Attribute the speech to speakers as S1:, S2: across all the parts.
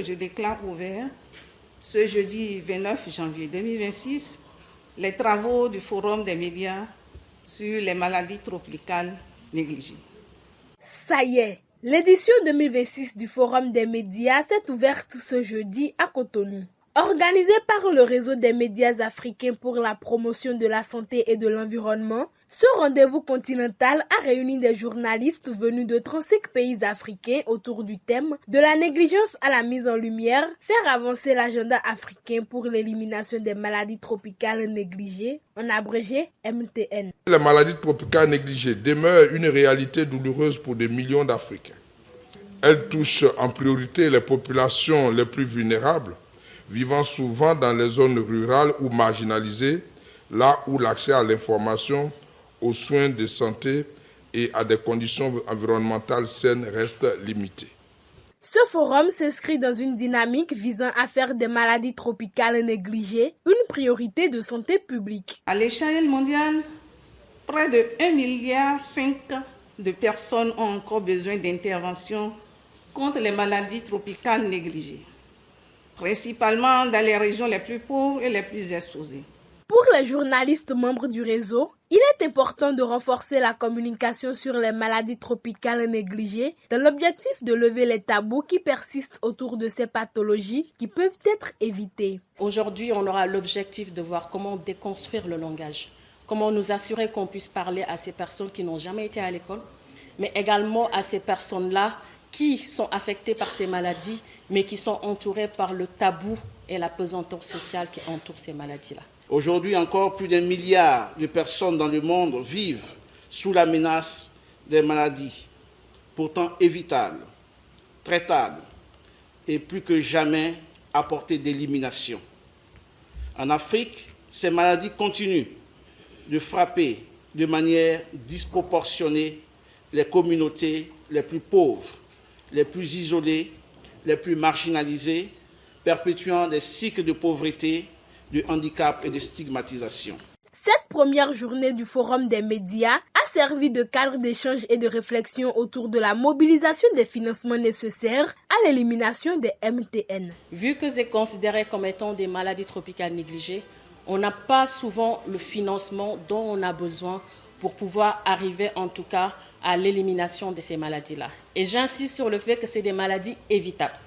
S1: Je déclare ouvert ce jeudi 29 janvier 2026 les travaux du Forum des médias sur les maladies tropicales négligées.
S2: Ça y est, l'édition 2026 du Forum des médias s'est ouverte ce jeudi à Cotonou. Organisé par le réseau des médias africains pour la promotion de la santé et de l'environnement, ce rendez-vous continental a réuni des journalistes venus de 35 pays africains autour du thème de la négligence à la mise en lumière, faire avancer l'agenda africain pour l'élimination des maladies tropicales négligées, en abrégé MTN.
S3: Les maladies tropicales négligées demeurent une réalité douloureuse pour des millions d'Africains. Elles touchent en priorité les populations les plus vulnérables, vivant souvent dans les zones rurales ou marginalisées, là où l'accès à l'information, aux soins de santé et à des conditions environnementales saines reste limité.
S2: Ce forum s'inscrit dans une dynamique visant à faire des maladies tropicales négligées une priorité de santé publique.
S1: À l'échelle mondiale, près de 1,5 milliard de personnes ont encore besoin d'interventions contre les maladies tropicales négligées, principalement dans les régions les plus pauvres et les plus exposées.
S2: Pour les journalistes membres du réseau, il est important de renforcer la communication sur les maladies tropicales négligées dans l'objectif de lever les tabous qui persistent autour de ces pathologies qui peuvent être évitées.
S4: Aujourd'hui, on aura l'objectif de voir comment déconstruire le langage, comment nous assurer qu'on puisse parler à ces personnes qui n'ont jamais été à l'école, mais également à ces personnes-là qui sont affectées par ces maladies, mais qui sont entourées par le tabou et la pesanteur sociale qui entoure ces maladies-là.
S5: Aujourd'hui encore, plus d'1 milliard de personnes dans le monde vivent sous la menace des maladies, pourtant évitables, traitables et plus que jamais à portée d'élimination. En Afrique, ces maladies continuent de frapper de manière disproportionnée les communautés les plus pauvres, les plus isolées, les plus marginalisées, perpétuant des cycles de pauvreté, de handicap et de stigmatisation.
S2: Cette première journée du Forum des médias a servi de cadre d'échange et de réflexion autour de la mobilisation des financements nécessaires à l'élimination des MTN.
S4: Vu que c'est considéré comme étant des maladies tropicales négligées, on n'a pas souvent le financement dont on a besoin pour pouvoir arriver en tout cas à l'élimination de ces maladies-là. Et j'insiste sur le fait que c'est des maladies évitables.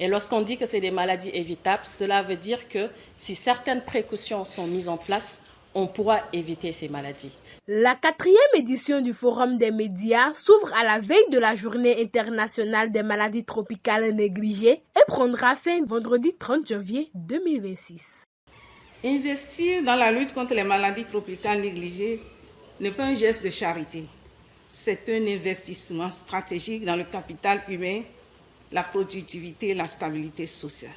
S4: Et lorsqu'on dit que c'est des maladies évitables, cela veut dire que si certaines précautions sont mises en place, on pourra éviter ces maladies.
S2: La 4e édition du Forum des médias s'ouvre à la veille de la Journée internationale des maladies tropicales négligées et prendra fin vendredi 30 janvier 2026.
S1: Investir dans la lutte contre les maladies tropicales négligées n'est pas un geste de charité. C'est un investissement stratégique dans le capital humain, la productivité et la stabilité sociale.